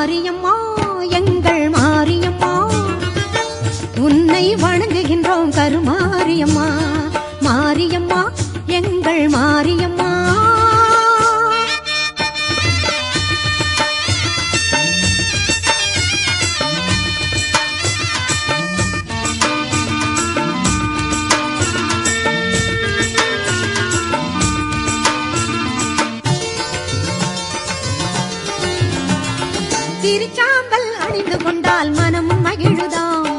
மாரியம்மா எங்கள் மாரியம்மா உன்னை வணங்குகின்றோம் கருமாரியம்மா மாரியம்மா எங்கள் மாரியம்மா திருச்சாம்பல் அணிந்து கொண்டால் மனம் மகிழுதாம்